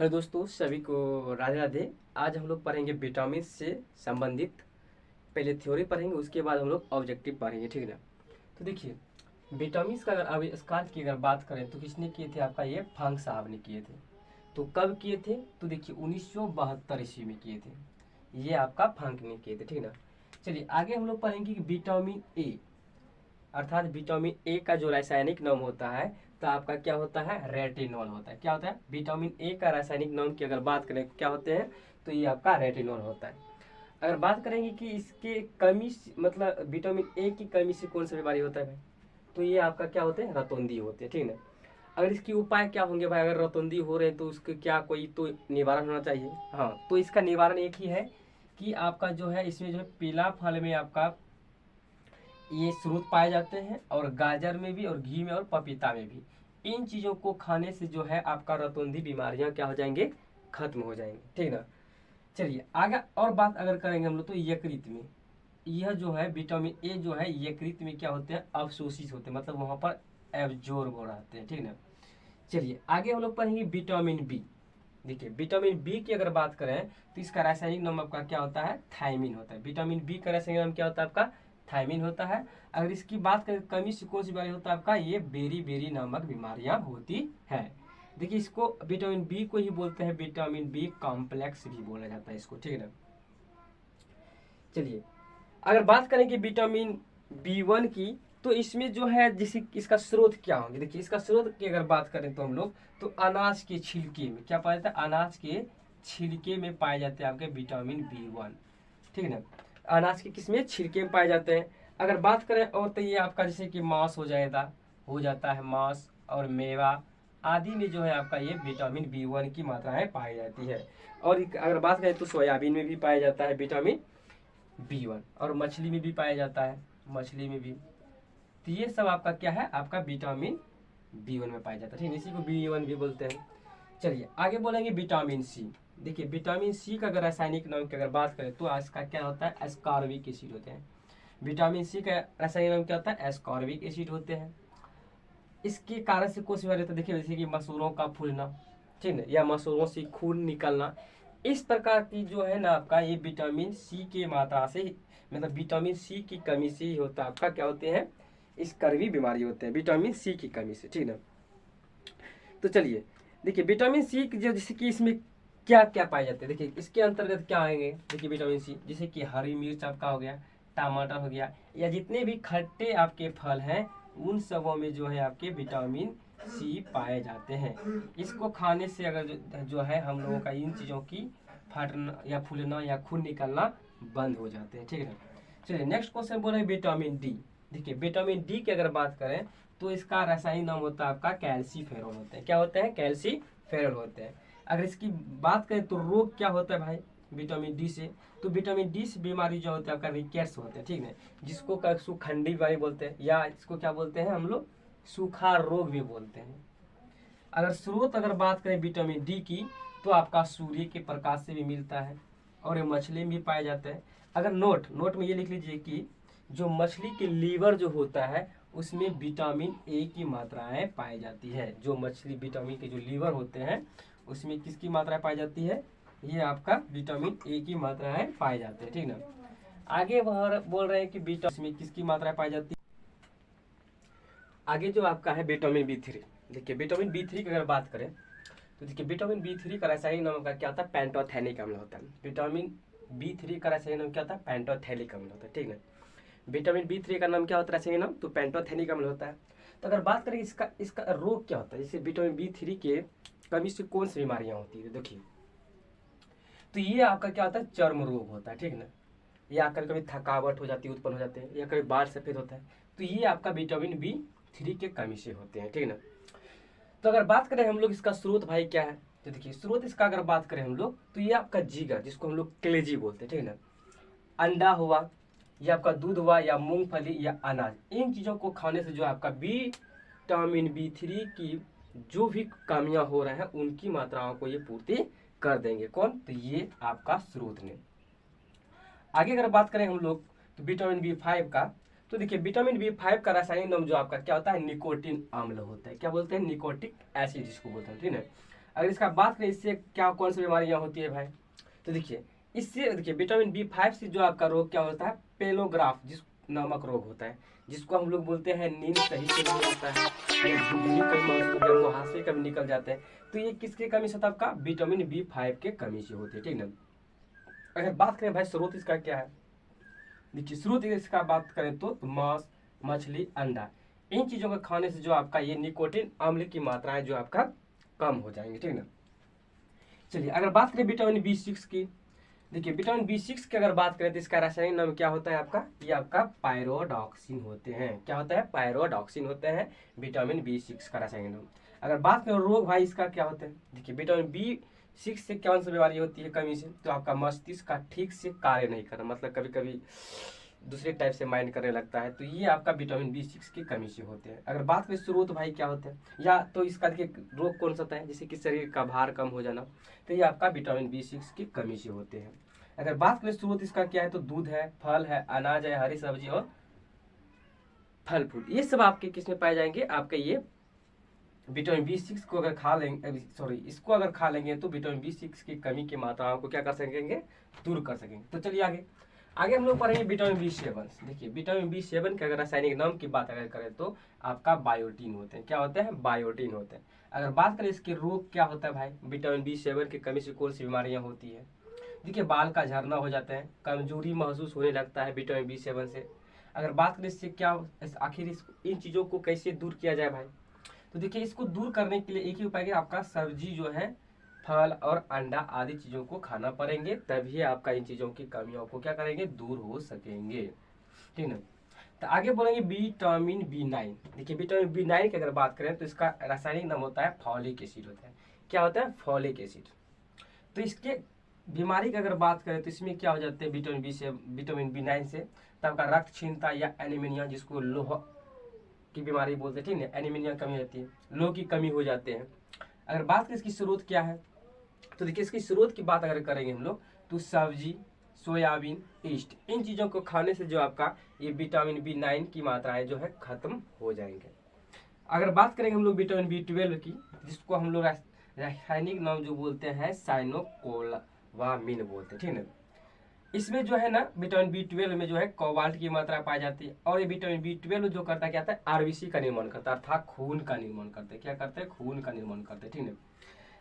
Hello दोस्तों, सभी को राधे राधे। आज हम लोग पढ़ेंगे विटामिन से संबंधित। पहले थ्योरी पढ़ेंगे, उसके बाद हम लोग ऑब्जेक्टिव पढ़ेंगे, ठीक है ना। तो देखिए, विटामिन का अगर आविष्कार की अगर बात करें तो किसने किए थे? आपका ये फंक साहब ने किए थे। तो कब किए थे? तो देखिए 1972 ईस्वी में किए थे। ये आपका फंक ने किए थे, ठीक है ना। चलिए आगे हम लोग पढ़ेंगे कि विटामिन ए, अर्थात विटामिन ए का जो रासायनिक नाम होता है तो आपका क्या होता है? रेटिनॉल होता है। क्या होता है? विटामिन ए का रासायनिक नाम की अगर बात करें क्या होते हैं तो ये आपका रेटिनॉल होता है। अगर बात करेंगे कि इसके कमी मतलब विटामिन ए की कमी से कौन सा बीमारी होता है भाई, तो ये आपका क्या होते हैं? रतौंधी होते हैं, ठीक है ना। अगर इसके उपाय क्या होंगे भाई? अगर रतौंधी हो रहे हैं तो उसके क्या कोई तो निवारण होना चाहिए। हाँ, तो इसका निवारण एक ही है कि आपका जो है इसमें जो है पीला फल में आपका ये स्रोत पाए जाते हैं, और गाजर में भी, और घी में, और पपीता में भी। इन चीज़ों को खाने से जो है आपका रतौंधी बीमारियां क्या हो जाएंगे? खत्म हो जाएंगे, ठीक ना। चलिए आगे और बात अगर करेंगे हम लोग तो यकृत में, यह जो है विटामिन ए जो है यकृत में क्या होते हैं? अवशोषित होते हैं, मतलब वहां पर एब्जॉर्ब हो रहते हैं, ठीक ना। चलिए आगे हम लोग पढ़ेंगे विटामिन बी। देखिए विटामिन बी की अगर बात करें तो इसका रासायनिक नाम आपका क्या होता है? थायमिन होता है। विटामिन बी का रासायनिक नाम क्या होता है आपका? थायमिन होता है। अगर इसकी बात करें कमी से कौन सी बीमारी होता है आपका? ये बेरी बेरी नामक बीमारियां होती है। देखिए इसको विटामिन बी को ही बोलते हैं विटामिन बी कॉम्प्लेक्स भी बोला जाता है इसको, ठीक है ना। चलिए अगर बात करें कि विटामिन बी वन की, तो इसमें जो है जैसे इसका स्रोत क्या होंगे? देखिए इसका स्रोत की अगर बात करें तो हम लोग तो अनाज के छिलके में क्या पाया जाता है? अनाज के छिलके में पाए जाते हैं आपके विटामिन बी वन, ठीक है ना। अनाज के किसमें? छिलके में पाए जाते हैं। अगर बात करें और तो ये आपका जैसे कि मांस हो जाता है मांस और मेवा आदि में जो है आपका ये विटामिन बी वन की मात्राएं पाई जाती है। और अगर बात करें तो सोयाबीन में भी पाया जाता है विटामिन बी वन, और मछली में भी पाया जाता है, मछली में भी। तो ये सब आपका क्या है? आपका विटामिन बी वन में पाया जाता है, ठीक है। इसी को बी वन भी बोलते हैं। चलिए आगे बोलेंगे विटामिन सी। देखिए विटामिन सी का अगर रासायनिक नाम की अगर बात करें तो इसका क्या होता है? एस्कॉर्बिक एसिड होते हैं। विटामिन सी का रासायनिक नाम क्या होता है? एस्कॉर्बिक एसिड होते हैं। इसके कारण से कुछ बीमारी होता है, देखिए जैसे कि मसूरों का फूलना, ठीक है, या मसूरों से खून निकलना। इस प्रकार की जो है ना आपका ये विटामिन सी की मात्रा से, मतलब विटामिन सी की कमी से ही होता है आपका क्या होते हैं? इस करवी बीमारी होते हैं विटामिन सी की कमी से, ठीक है ना। तो चलिए देखिए विटामिन सी जो जैसे कि इसमें क्या क्या पाए जाते हैं, देखिए इसके अंतर्गत क्या आएंगे। देखिए विटामिन सी जैसे कि हरी मिर्च आपका हो गया, टमाटर हो गया, या जितने भी खट्टे आपके फल हैं उन सबों में जो है आपके विटामिन सी पाए जाते हैं। इसको खाने से अगर जो है हम लोगों का इन चीज़ों की फटना या फूलना या खून निकलना बंद हो जाते हैं, ठीक है ना। चलिए नेक्स्ट क्वेश्चन बोले विटामिन डी। देखिए विटामिन डी की अगर बात करें तो इसका रासायनिक नाम होता है आपका कैल्सीफेरॉल होते हैं। क्या होते हैं? कैल्सीफेरॉल होते हैं। अगर इसकी बात करें तो रोग क्या होता है भाई विटामिन डी से? तो विटामिन डी से बीमारी जो होता है आपका रिकेट्स होते हैं, ठीक है, जिसको का सुखंडी बीमारी बोलते हैं, या इसको क्या बोलते हैं हम लोग? सूखा रोग भी बोलते हैं। अगर स्रोत अगर बात करें विटामिन डी की तो आपका सूर्य के प्रकाश से भी मिलता है, और ये मछली में भी पाया जाता है। अगर नोट नोट में ये लिख लीजिए कि जो मछली के लीवर जो होता है उसमें विटामिन ए की मात्राएं पाई जाती है। जो मछली विटामिन के जो लीवर होते हैं उसमें किसकी मात्रा पाई जाती है? ये आपका विटामिन ए की मात्राएं पाई जाती है, ठीक ना। आगे वह बोल रहे हैं कि विटामिन में किसकी मात्रा पाई जाती है? आगे जो आपका है विटामिन बी थ्री। देखिए विटामिन बी थ्री की अगर बात करें तो देखिए विटामिन बी थ्री का रासायनिक नाम का क्या होता है? पेंटोथेनिक अम्ल होता है। विटामिन बी थ्री का रासायनिक नाम क्या होता है? पेंटोथेनिक अम्ल होता है, ठीक है। विटामिन बी थ्री का नाम क्या होता है रासायनिक नाम? तो पेंटोथेनिक अम्ल होता है। तो अगर बात करें इसका इसका रोग क्या होता है, जैसे विटामिन बी थ्री के कमी से कौन सी बीमारियां होती है? देखिए तो ये आपका क्या होता है? चर्म रोग होता है, ठीक है ना। या कभी कभी थकावट हो जाती है, उत्पन्न हो जाते हैं, या कभी बाल सफेद होता है, तो ये आपका विटामिन बी थ्री के कमी से होते हैं, ठीक है ना। तो अगर बात करें हम लोग इसका स्रोत भाई क्या है, तो देखिए स्रोत इसका अगर बात करें हम लोग तो ये आपका जीगर, जिसको हम लोग कलेजी बोलते हैं, ठीक है ना। अंडा हुआ, या आपका दूध हुआ, या मूंगफली, या अनाज, इन चीज़ों को खाने से जो आपका विटामिन बी थ्री की जो भी कमियां हो रहे हैं उनकी मात्राओं को ये पूर्ति कर देंगे। कौन? तो ये आपका स्रोत ने। आगे अगर बात करें हम लोग तो विटामिन बी फाइव का, तो देखिए विटामिन बी फाइव का रासायनिक नाम जो आपका क्या होता है? निकोटिन अम्ल होता है। क्या बोलते हैं? निकोटिक एसिड जिसको बोलते हैं, ठीक है। अगर इसका बात करें इससे क्या कौन सी बीमारियां होती है भाई, तो देखिए इससे देखिए विटामिन B5 से जो आपका रोग क्या होता है, पेलोग्राफ जिस नामक रोग होता है, जिसको हम लोग बोलते हैं नींद सही से नहीं आता है, या झुर्री कभी महसूस या मुहासे कभी निकल जाते हैं, तो ये किसके कमी से होता है आपका, विटामिन B5 के कमी से होती है, ठीक ना। अगर बात करें भाई स्रोत इसका क्या है, देखिए स्रोत इसका बात करें तो मांस, मछली, अंडा, इन चीजों को खाने से जो आपका ये निकोटिन अम्ल की मात्राएं जो आपका कम हो जाएंगे, ठीक ना। चलिए अगर बात करें विटामिन B6 की, देखिए विटामिन B6 की अगर बात करें तो इसका रासायनिक नाम क्या होता है आपका, ये आपका पायरोडॉक्सिन होते हैं। क्या होता है, पायरोडॉक्सिन होते हैं विटामिन B6 का रासायनिक नाम। अगर बात करें रोग भाई इसका क्या होता है, देखिए विटामिन B6 से कौन सी बीमारी होती है कमी से, तो आपका मस्तिष्क का ठीक से कार्य नहीं करना, मतलब कभी कभी दूसरे टाइप से माइंड करने लगता है, तो ये आपका विटामिन B6 की कमी से होते हैं। अगर बात करें स्रोत भाई क्या होता है, या तो इसका देखिए रोग कौन सा होता है, जैसे कि शरीर का भार कम हो जाना, तो ये आपका विटामिन B6 की कमी से होते हैं। अगर बात करें स्रोत इसका क्या है, तो दूध है, फल है, अनाज है, हरी सब्जी और फल फूल, ये सब आपके किस में पाए जाएंगे, आपके ये विटामिन B6 को अगर खा लेंगे, सॉरी इसको अगर खा लेंगे तो विटामिन B6 की कमी की मात्राओं को क्या कर सकेंगे, दूर कर सकेंगे। तो चलिए आगे आगे हम लोग पढ़ेंगे विटामिन B7। देखिए विटामिन B7 के अगर रासायनिक नाम की बात अगर करें तो आपका बायोटीन होते हैं। क्या होते हैं, बायोटीन होते हैं। अगर बात करें इसके रोग क्या होता है भाई, विटामिन B7 की कमी से कौन सी बीमारियां होती है, देखिए बाल का झड़ना हो जाता है, कमजोरी महसूस होने लगता है विटामिन B7 से। अगर बात करें इससे क्या आखिर इन चीज़ों को कैसे दूर किया जाए भाई, तो देखिए इसको दूर करने के लिए एक ही उपाय है, आपका सब्जी जो है, फल और अंडा आदि चीज़ों को खाना पड़ेंगे, तभी आपका इन चीज़ों की कमियों को क्या करेंगे, दूर हो सकेंगे, ठीक ना। तो आगे बोलेंगे विटामिन B9। देखिए विटामिन B9 की अगर बात करें तो इसका रासायनिक नाम होता है फॉलिक एसिड होता है। क्या होता है, फॉलिक एसिड। तो इसके बीमारी की अगर बात करें तो इसमें क्या हो जाते हैं विटामिन B9 से, तो आपका रक्त क्षीणता या एनीमिया, जिसको लोह की बीमारी बोलते हैं, ठीक है, एनीमिया कमी होती है, लोह की कमी हो जाते हैं। अगर बात करें इसकी स्रोत क्या है, तो देखिए इसकी स्रोत की बात अगर करेंगे हम लोग तो सब्जी, सोयाबीन, ईस्ट, इन चीज़ों को खाने से जो आपका ये विटामिन B9 की मात्राएं जो है खत्म हो जाएंगे। अगर बात करेंगे हम लोग विटामिन B12 की, जिसको हम लोग रासायनिक नाम जो बोलते हैं साइनोकोबालामिन बोलते हैं, ठीक है। इसमें जो है ना विटामिन B12 में जो है कोबाल्ट की मात्रा पाई जाती है, और ये विटामिन B12 जो करता है क्या होता है, आरबीसी का निर्माण करता है, अर्थात खून का निर्माण करते हैं। क्या करते हैं, खून का निर्माण करते हैं, ठीक है।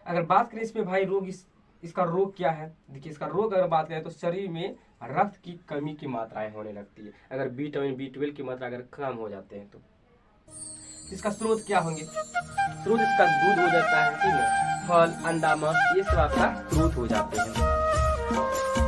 अगर बात करें इसमें भाई रोग इसका रोग क्या है, देखिए इसका रोग अगर बात करें तो शरीर में रक्त की कमी की मात्राएं होने लगती है, अगर विटामिन B12 की मात्रा अगर कम हो जाते हैं तो। इसका स्रोत क्या होंगे, स्रोत इसका दूध हो जाता है, ठीक है, फल, अंडा, मांस, ये सब आपका स्रोत हो जाते हैं।